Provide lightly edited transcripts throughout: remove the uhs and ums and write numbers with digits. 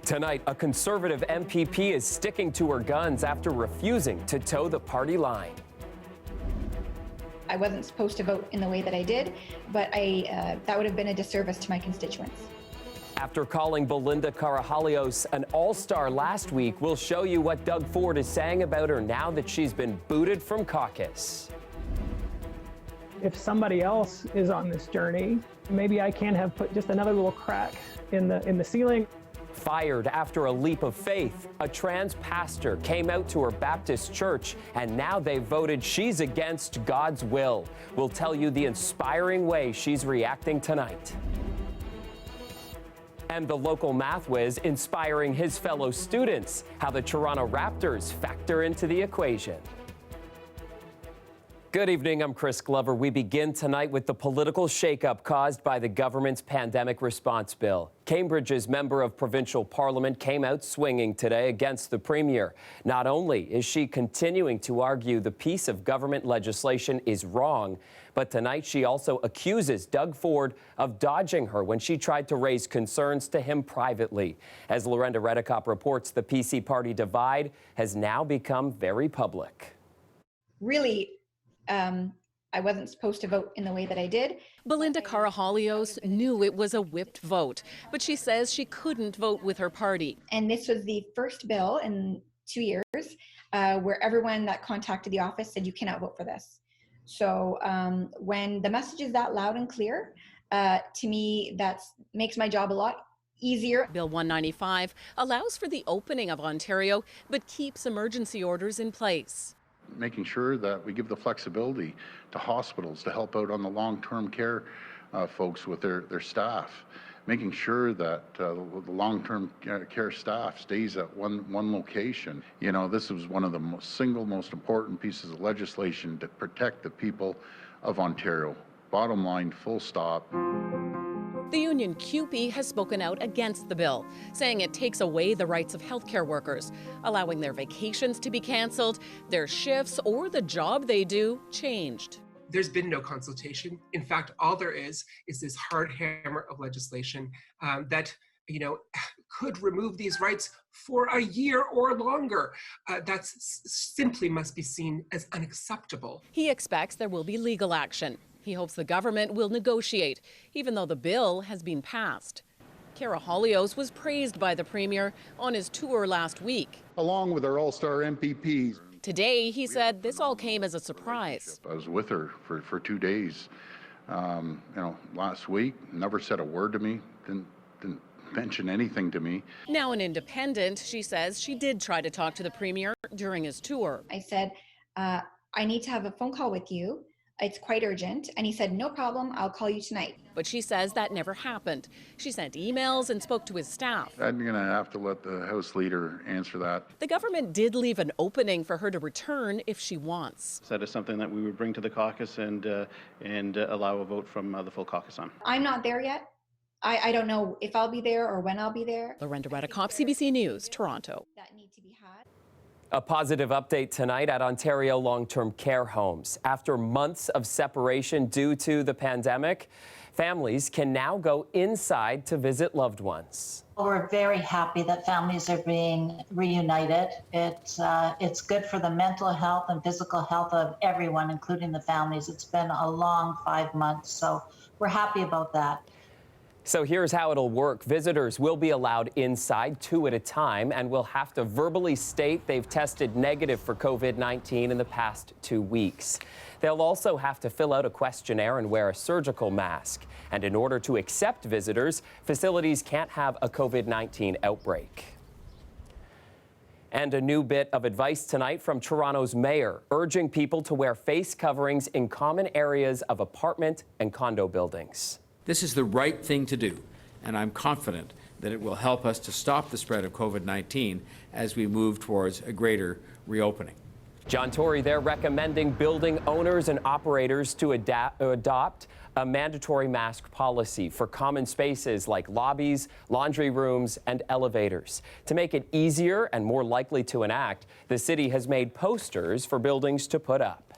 Tonight, a conservative MPP is sticking to her guns after refusing to toe the party line. I wasn't supposed to vote in the way that I did, but that would have been a disservice to my constituents. After calling Belinda Carajalios an all-star last week, we'll show you what Doug Ford is saying about her now that she's been booted from caucus. If somebody else is on this journey, maybe I can have put just another little crack in the ceiling. Fired after a leap of faith, a trans pastor came out to her Baptist church, and now they voted she's against God's will. We'll tell you the inspiring way she's reacting tonight. And the local math whiz inspiring his fellow students, how the Toronto Raptors factor into the equation. Good evening, I'm Chris Glover. We begin tonight with the political shakeup caused by the government's pandemic response bill. Cambridge's member of provincial parliament came out swinging today against the premier. Not only is she continuing to argue the piece of government legislation is wrong, but tonight she also accuses Doug Ford of dodging her when she tried to raise concerns to him privately. As Lorenda Redicop reports, the PC party divide has now become very public. Really, I wasn't supposed to vote in the way that I did. Belinda Carajalios knew it was a whipped vote, but she says she couldn't vote with her party. And this was the first bill in 2 years where everyone that contacted the office said you cannot vote for this. So when the message is that loud and clear, to me, that makes my job a lot easier. Bill 195 allows for the opening of Ontario, but keeps emergency orders in place. Making sure that we give the flexibility to hospitals to help out on the long-term care folks with their staff. Making sure that the long-term care staff stays at one location. You know, this was one of the single most important pieces of legislation to protect the people of Ontario. Bottom line, full stop. The union CUPE has spoken out against the bill, saying it takes away the rights of healthcare workers, allowing their vacations to be cancelled, their shifts or the job they do changed. There's been no consultation. In fact, all there is this hard hammer of legislation that, could remove these rights for a year or longer. That simply must be seen as unacceptable. He expects there will be legal action. He hopes the government will negotiate, even though the bill has been passed. Carajalios was praised by the premier on his tour last week. Along with our all-star MPPs. Today, he said this all came as a surprise. I was with her for 2 days, last week. Never said a word to me, didn't mention anything to me. Now an independent, she says she did try to talk to the premier during his tour. I said, I need to have a phone call with you. It's quite urgent. And he said, no problem, I'll call you tonight. But she says that never happened. She sent emails and spoke to his staff. I'm going to have to let the House Leader answer that. The government did leave an opening for her to return if she wants. That is something that we would bring to the caucus and allow a vote from the full caucus on. I'm not there yet. I don't know if I'll be there or when I'll be there. Lorenda Redicop, CBC News, Toronto. That need to be had. A positive update tonight at Ontario long-term care homes. After months of separation due to the pandemic, families can now go inside to visit loved ones. We're very happy that families are being reunited. It's good for the mental health and physical health of everyone, including the families. It's been a long 5 months, so we're happy about that. So here's how it'll work. Visitors will be allowed inside 2 at a time and will have to verbally state they've tested negative for COVID-19 in the past 2 weeks. They'll also have to fill out a questionnaire and wear a surgical mask. And in order to accept visitors, facilities can't have a COVID-19 outbreak. And a new bit of advice tonight from Toronto's mayor, urging people to wear face coverings in common areas of apartment and condo buildings. This is the right thing to do, and I'm confident that it will help us to stop the spread of COVID-19 as we move towards a greater reopening. John Tory there recommending building owners and operators to adopt a mandatory mask policy for common spaces like lobbies, laundry rooms, and elevators. To make it easier and more likely to enact, the city has made posters for buildings to put up.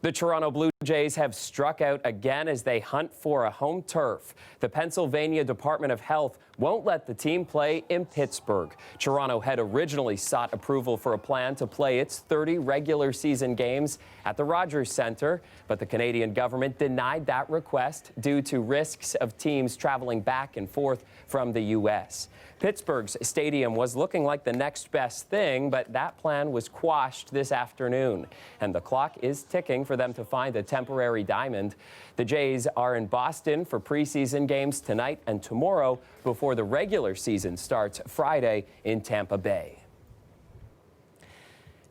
The Toronto Blue Jays have struck out again as they hunt for a home turf. The Pennsylvania Department of Health won't let the team play in Pittsburgh. Toronto had originally sought approval for a plan to play its 30 regular season games at the Rogers Centre, but the Canadian government denied that request due to risks of teams traveling back and forth from the U.S. Pittsburgh's stadium was looking like the next best thing, but that plan was quashed this afternoon, and the clock is ticking for them to find a temporary diamond. The Jays are in Boston for preseason games tonight and tomorrow before the regular season starts Friday in Tampa Bay.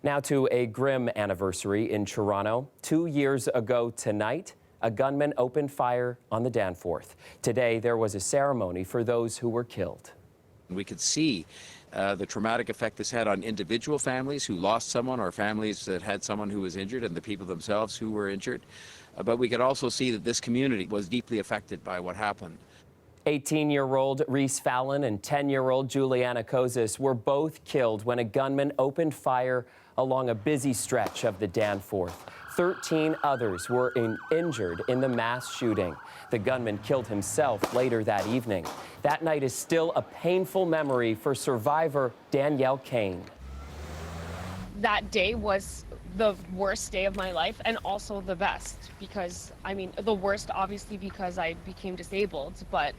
Now to a grim anniversary in Toronto. 2 years ago tonight, a gunman opened fire on the Danforth. Today, there was a ceremony for those who were killed. We could see the traumatic effect this had on individual families who lost someone, or families that had someone who was injured, and the people themselves who were injured. But we could also see that this community was deeply affected by what happened. 18-year-old Reese Fallon and 10-year-old Juliana Kozis were both killed when a gunman opened fire along a busy stretch of the Danforth. 13 others were injured in the mass shooting. The gunman killed himself later that evening. That night is still a painful memory for survivor Danielle Kane. That day was the worst day of my life and also the best, because I mean, the worst obviously because I became disabled, but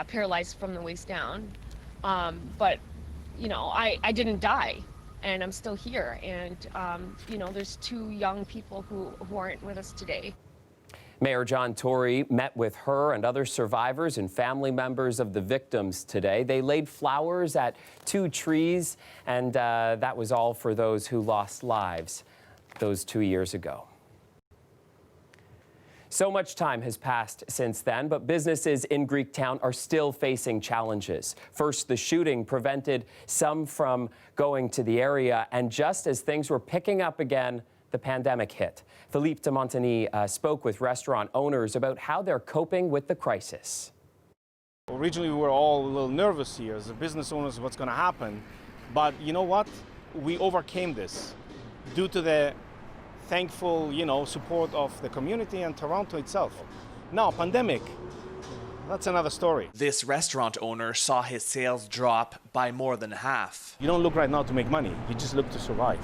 paralyzed from the waist down. But you know, I didn't die, and I'm still here. And you know, there's 2 young people who aren't with us today. Mayor John Tory met with her and other survivors and family members of the victims today. They laid flowers at 2 trees, and that was all for those who lost lives those 2 years ago. So much time has passed since then, but businesses in Greektown are still facing challenges. First, the shooting prevented some from going to the area, and just as things were picking up again, the pandemic hit. Philippe de Montigny spoke with restaurant owners about how they're coping with the crisis. Originally, we were all a little nervous here as the business owners, what's going to happen. But you know what? We overcame this due to the thankful, support of the community and Toronto itself. Now, pandemic, that's another story. This restaurant owner saw his sales drop by more than half. You don't look right now to make money, you just look to survive.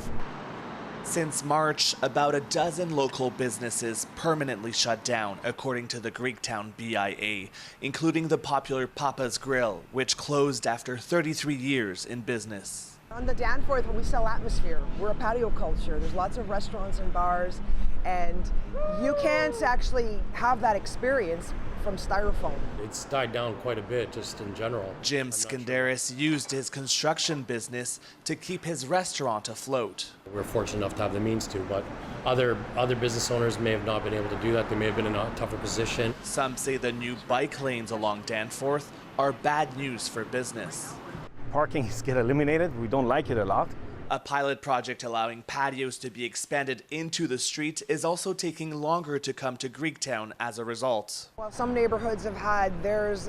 Since March, about a dozen local businesses permanently shut down, according to the Greektown BIA, including the popular Papa's Grill, which closed after 33 years in business. On the Danforth, we sell atmosphere. We're a patio culture. There's lots of restaurants and bars, and you can't actually have that experience from styrofoam. It's died down quite a bit just in general. Jim Skandaris used his construction business to keep his restaurant afloat. We're fortunate enough to have the means to, but other business owners may have not been able to do that. They may have been in a tougher position. Some say the new bike lanes along Danforth are bad news for business. Parking is get eliminated. We don't like it a lot. A pilot project allowing patios to be expanded into the street is also taking longer to come to Greektown as a result. While some neighborhoods have had theirs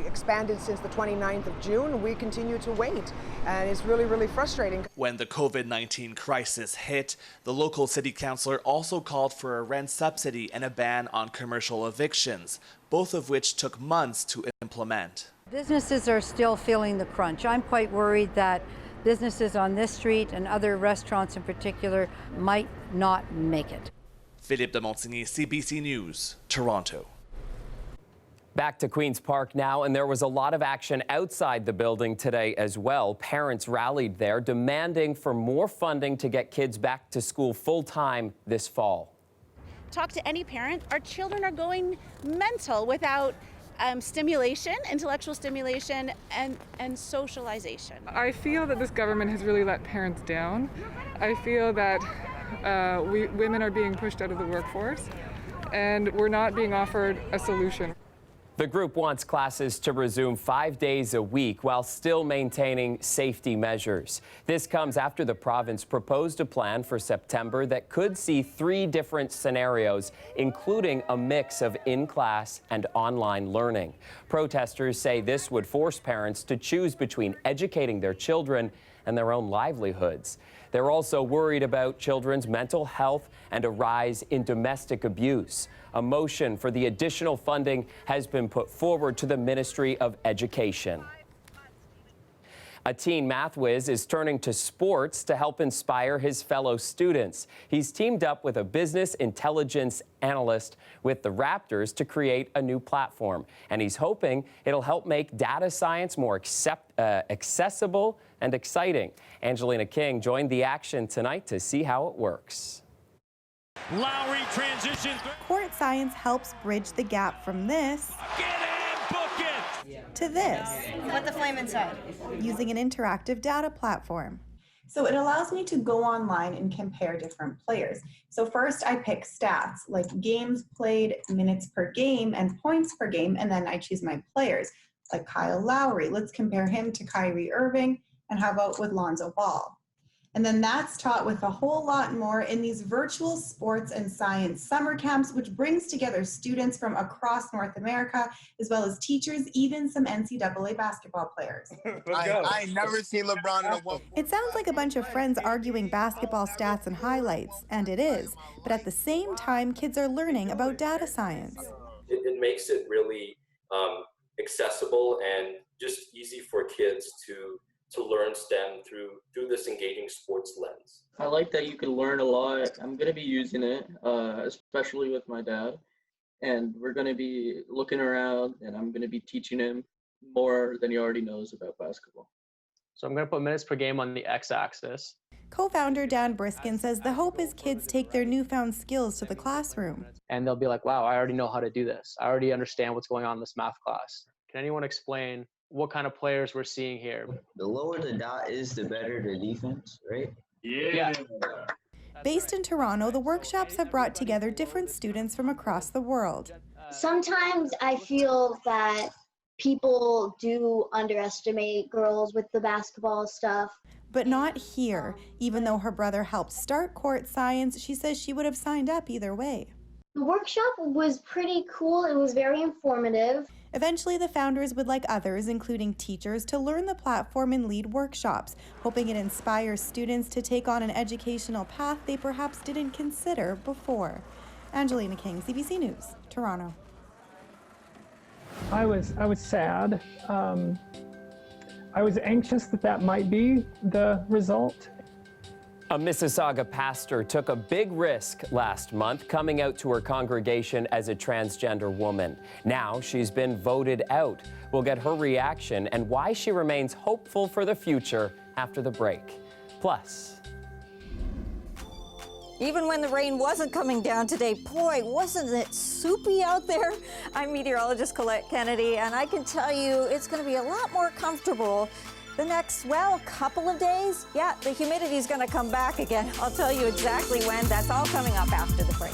expanded since the 29th of June, we continue to wait, and it's really, really frustrating. When the COVID-19 crisis hit, the local city councillor also called for a rent subsidy and a ban on commercial evictions, both of which took months to implement. Businesses are still feeling the crunch. I'm quite worried that businesses on this street and other restaurants in particular might not make it. Philippe de Montigny, CBC News, Toronto. Back to Queen's Park now, and there was a lot of action outside the building today as well. Parents rallied there, demanding for more funding to get kids back to school full-time this fall. Talk to any parent. Our children are going mental without stimulation, intellectual stimulation, and socialization. I feel that this government has really let parents down. I feel that women are being pushed out of the workforce, and we're not being offered a solution. The group wants classes to resume 5 days a week while still maintaining safety measures. This comes after the province proposed a plan for September that could see 3 different scenarios, including a mix of in-class and online learning. Protesters say this would force parents to choose between educating their children and their own livelihoods. They're also worried about children's mental health and a rise in domestic abuse. A motion for the additional funding has been put forward to the Ministry of Education. A teen math whiz is turning to sports to help inspire his fellow students. He's teamed up with a business intelligence analyst with the Raptors to create a new platform. And he's hoping it'll help make data science more accessible and exciting. Angelina King joined the action tonight to see how it works. Lowry transition. Court science helps bridge the gap from this to this. Put the flame inside. Using an interactive data platform. So it allows me to go online and compare different players. So first I pick stats like games played, minutes per game, and points per game, and then I choose my players like Kyle Lowry. Let's compare him to Kyrie Irving, and how about with Lonzo Ball? And then that's taught with a whole lot more in these virtual sports and science summer camps, which brings together students from across North America, as well as teachers, even some NCAA basketball players. I ain't never seen LeBron in a one. It sounds like a bunch of friends arguing basketball stats and highlights, and it is. But at the same time, kids are learning about data science. It makes it really accessible and just easy for kids to learn STEM through this engaging sports lens. I like that you can learn a lot. I'm going to be using it, especially with my dad. And we're going to be looking around, and I'm going to be teaching him more than he already knows about basketball. So I'm going to put minutes per game on the x-axis. Co-founder Dan Briskin says the hope is kids take their newfound skills to the classroom. And they'll be like, wow, I already know how to do this. I already understand what's going on in this math class. Can anyone explain what kind of players we're seeing here? The lower the dot is, the better the defense, right? Yeah. Based in Toronto, the workshops have brought together different students from across the world. Sometimes I feel that people do underestimate girls with the basketball stuff. But not here. Even though her brother helped start court science, she says she would have signed up either way. The workshop was pretty cool. It was very informative. Eventually, the founders would like others, including teachers, to learn the platform and lead workshops, hoping it inspires students to take on an educational path they perhaps didn't consider before. Angelina King, CBC News, Toronto. I was sad. I was anxious that might be the result. A Mississauga pastor took a big risk last month, coming out to her congregation as a transgender woman. Now she's been voted out. We'll get her reaction and why she remains hopeful for the future after the break. Plus, even when the rain wasn't coming down today, boy, wasn't it soupy out there? I'm meteorologist Colette Kennedy, and I can tell you it's going to be a lot more comfortable the next, well, couple of days. Yeah, the humidity is going to come back again. I'll tell you exactly when. That's all coming up after the break.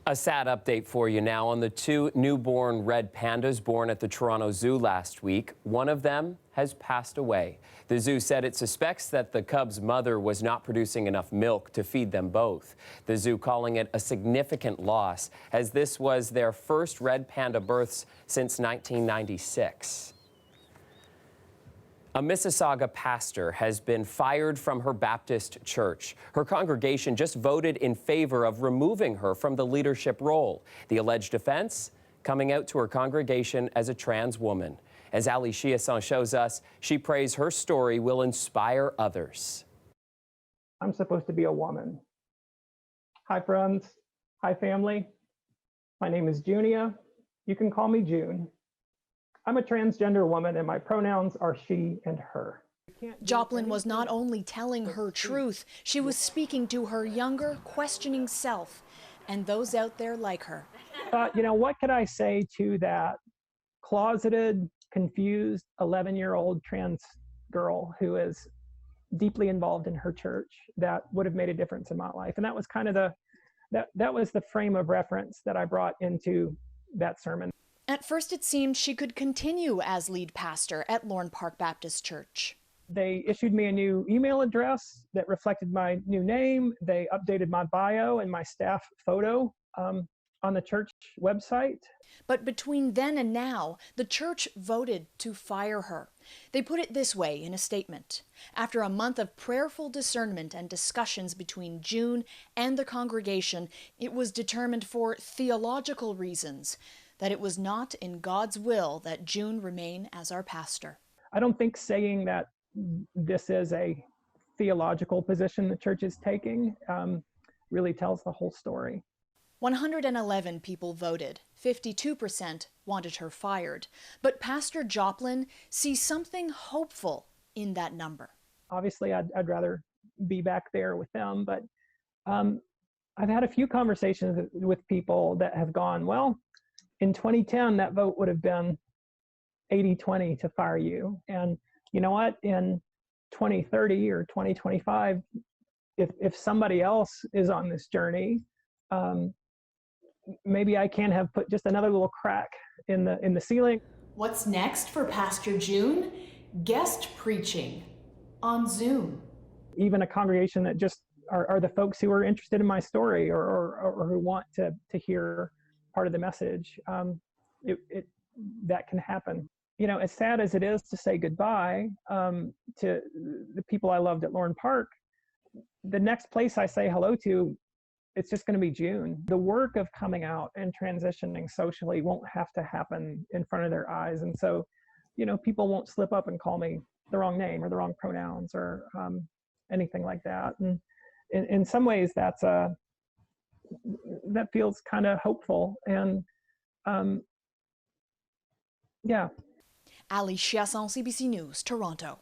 A sad update for you now on the 2 newborn red pandas born at the Toronto Zoo last week. One of them has passed away. The zoo said it suspects that the cub's mother was not producing enough milk to feed them both. The zoo calling it a significant loss, as this was their first red panda births since 1996. A Mississauga pastor has been fired from her Baptist church. Her congregation just voted in favor of removing her from the leadership role. The alleged offense? Coming out to her congregation as a trans woman. As Ali Chiasson shows us, she prays her story will inspire others. I'm supposed to be a woman. Hi, friends. Hi, family. My name is Junia. You can call me June. I'm a transgender woman and my pronouns are she and her. Joplin was not only telling her truth, she was speaking to her younger, questioning self and those out there like her. You know, what could I say to that closeted, confused 11-year-old trans girl who is deeply involved in her church that would have made a difference in my life? And that was kind of that was the frame of reference that I brought into that sermon. At first, it seemed she could continue as lead pastor at Lorne Park Baptist Church. They issued me a new email address that reflected my new name. They updated my bio and my staff photo on the church website. But between then and now, the church voted to fire her. They put it this way in a statement. After a month of prayerful discernment and discussions between June and the congregation, it was determined for theological reasons that it was not in God's will that June remain as our pastor. I don't think saying that this is a theological position the church is taking really tells the whole story. 111 people voted. 52% wanted her fired. But Pastor Joplin sees something hopeful in that number. Obviously, I'd rather be back there with them, but I've had a few conversations with people that have gone, well, in 2010, that vote would have been 80-20 to fire you. And you know what? In 2030 or 2025, if somebody else is on this journey, maybe I can have put just another little crack in the ceiling. What's next for Pastor June? Guest preaching on Zoom. Even a congregation that just are the folks who are interested in my story or who want to hear part of the message, that can happen. You know, as sad as it is to say goodbye to the people I loved at Lorne Park, the next place I say hello to, it's just going to be June. The work of coming out and transitioning socially won't have to happen in front of their eyes. And so, you know, people won't slip up and call me the wrong name or the wrong pronouns or anything like that. And in some ways, that feels kind of hopeful. And yeah. Ali Chiasson, CBC News, Toronto.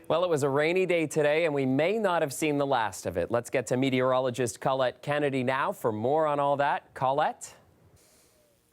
Well, it was a rainy day today, and we may not have seen the last of it. Let's get to meteorologist Colette Kennedy now for more on all that. Colette?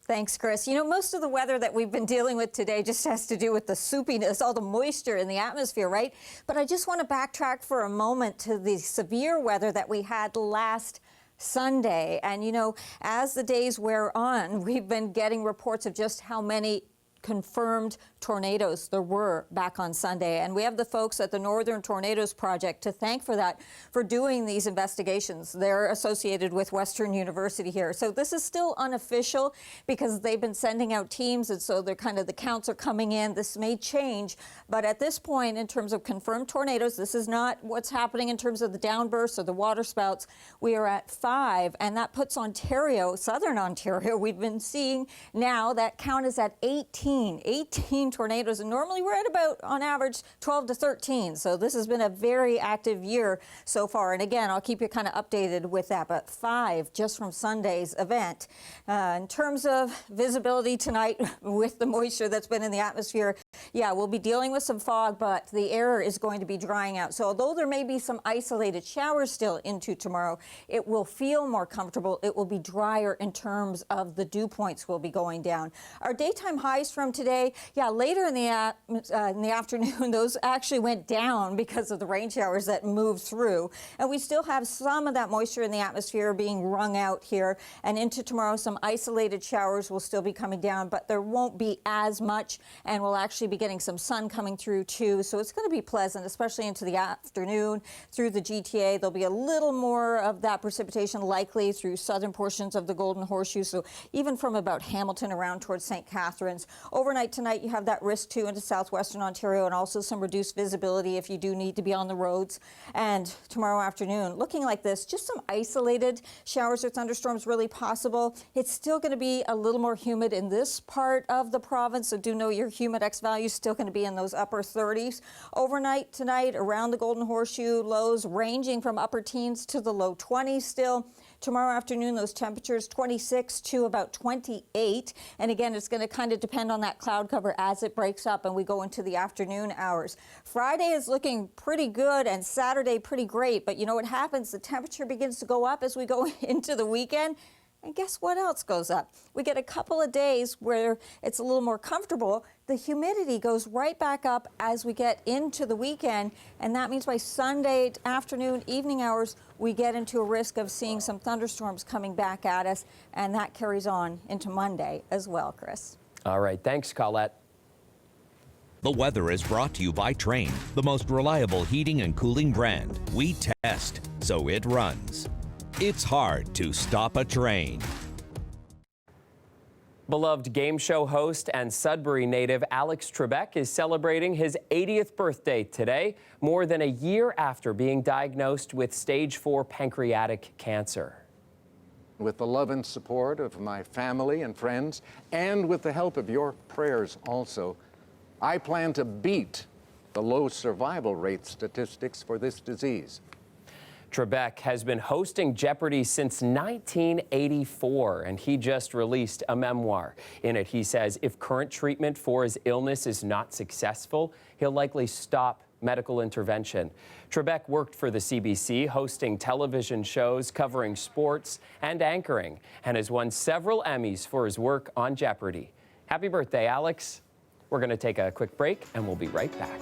Thanks, Chris. You know, most of the weather that we've been dealing with today just has to do with the soupiness, all the moisture in the atmosphere, right? But I just want to backtrack for a moment to the severe weather that we had last Sunday. And, you know, as the days wear on, we've been getting reports of just how many confirmed tornadoes there were back on Sunday. And we have the folks at the Northern Tornadoes Project to thank for that, for doing these investigations. They're associated with Western University here. So this is still unofficial because they've been sending out teams, and so they're kind of, the counts are coming in. This may change, but at this point, in terms of confirmed tornadoes, this is not what's happening in terms of the downbursts or the water spouts. We are at 5, and that puts Ontario, Southern Ontario, we've been seeing now that count is at 18 tornadoes, and normally we're at about, on average, 12 to 13. So this has been a very active year so far. And again, I'll keep you kind of updated with that, but 5 just from Sunday's event. In terms of visibility tonight with the moisture that's been in the atmosphere, yeah, we'll be dealing with some fog, but the air is going to be drying out. So although there may be some isolated showers still into tomorrow, it will feel more comfortable. It will be drier in terms of the dew points will be going down. Our daytime highs from from today. Yeah, later in the afternoon, those actually went down because of the rain showers that moved through. And we still have some of that moisture in the atmosphere being wrung out here. And into tomorrow, some isolated showers will still be coming down, but there won't be as much. And we'll actually be getting some sun coming through too. So it's going to be pleasant, especially into the afternoon through the GTA. There'll be a little more of that precipitation likely through southern portions of the Golden Horseshoe. So even from about Hamilton around towards St. Catharines. Overnight tonight, you have that risk too into southwestern Ontario and also some reduced visibility if you do need to be on the roads. And tomorrow afternoon, looking like this, just some isolated showers or thunderstorms really possible. It's still going to be a little more humid in this part of the province, so do know your humidex value is still going to be in those upper 30s. Overnight tonight around the Golden Horseshoe, lows ranging from upper teens to the low 20s still. Tomorrow afternoon, those temperatures 26 to about 28. And again, it's going to kind of depend on that cloud cover as it breaks up and we go into the afternoon hours. Friday is looking pretty good and Saturday pretty great. But you know what happens? The temperature begins to go up as we go into the weekend. And guess what else goes up? We get a couple of days where it's a little more comfortable. The humidity goes right back up as we get into the weekend. And that means by Sunday afternoon, evening hours, we get into a risk of seeing some thunderstorms coming back at us. And that carries on into Monday as well, Chris. All right. Thanks, Colette. The weather is brought to you by Train, the most reliable heating and cooling brand. We test, so it runs. It's hard to stop a train. Beloved game show host and Sudbury native Alex Trebek is celebrating his 80th birthday today, more than a year after being diagnosed with stage 4 pancreatic cancer. With the love and support of my family and friends, and with the help of your prayers also, I plan to beat the low survival rate statistics for this disease. Trebek has been hosting Jeopardy since 1984, and he just released a memoir. In it, he says if current treatment for his illness is not successful, he'll likely stop medical intervention. Trebek worked for the CBC, hosting television shows covering sports and anchoring, and has won several Emmys for his work on Jeopardy. Happy birthday, Alex. We're going to take a quick break, and we'll be right back.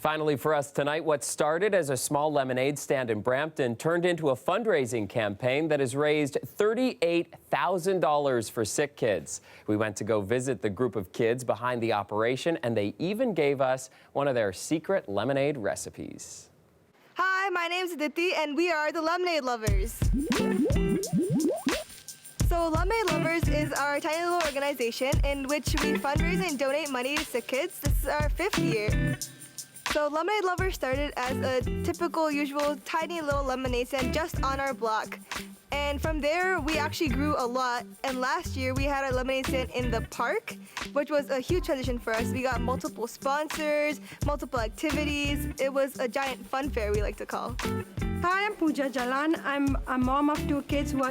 Finally for us tonight, what started as a small lemonade stand in Brampton turned into a fundraising campaign that has raised $38,000 for sick kids. We went to go visit the group of kids behind the operation, and they even gave us one of their secret lemonade recipes. Hi, my name's Aditi, and we are the Lemonade Lovers. So Lemonade Lovers is our tiny little organization in which we fundraise and donate money to sick kids. This is our 5th year. So Lemonade Lovers started as a typical, usual, tiny little lemonade stand just on our block. And from there, we actually grew a lot. And last year, we had our lemonade stand in the park, which was a huge transition for us. We got multiple sponsors, multiple activities. It was a giant fun fair, we like to call. Hi, I'm Pooja Jalan. I'm a mom of 2 kids who are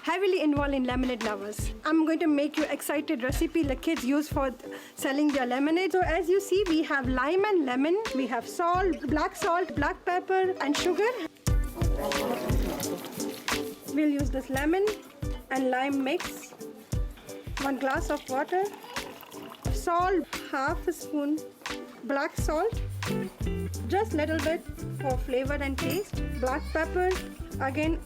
heavily involved in Lemonade Lovers. I'm going to make you excited recipe the kids use for selling their lemonade. So as you see, we have lime and lemon. We have salt, black pepper, and sugar. We'll use this lemon and lime mix. 1 glass of water. Salt, half a spoon. Black salt. Just little bit for flavor and taste. Black pepper, again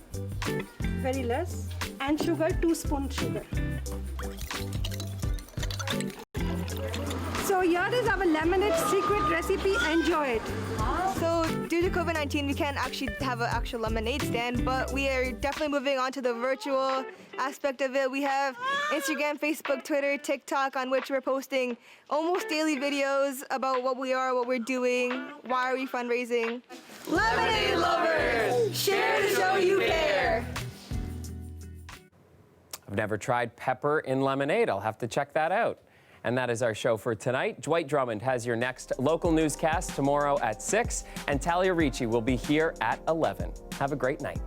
very less, and sugar, 2 spoons sugar. So here is our lemonade secret recipe. Enjoy it. So due to COVID-19, we can't actually have an actual lemonade stand, but we are definitely moving on to the virtual aspect of it. We have Instagram, Facebook, Twitter, TikTok, on which we're posting almost daily videos about what we are, what we're doing, why are we fundraising. Lemonade Lovers! Share to show you care! I've never tried pepper in lemonade. I'll have to check that out. And that is our show for tonight. Dwight Drummond has your next local newscast tomorrow at 6, and Talia Ricci will be here at 11. Have a great night.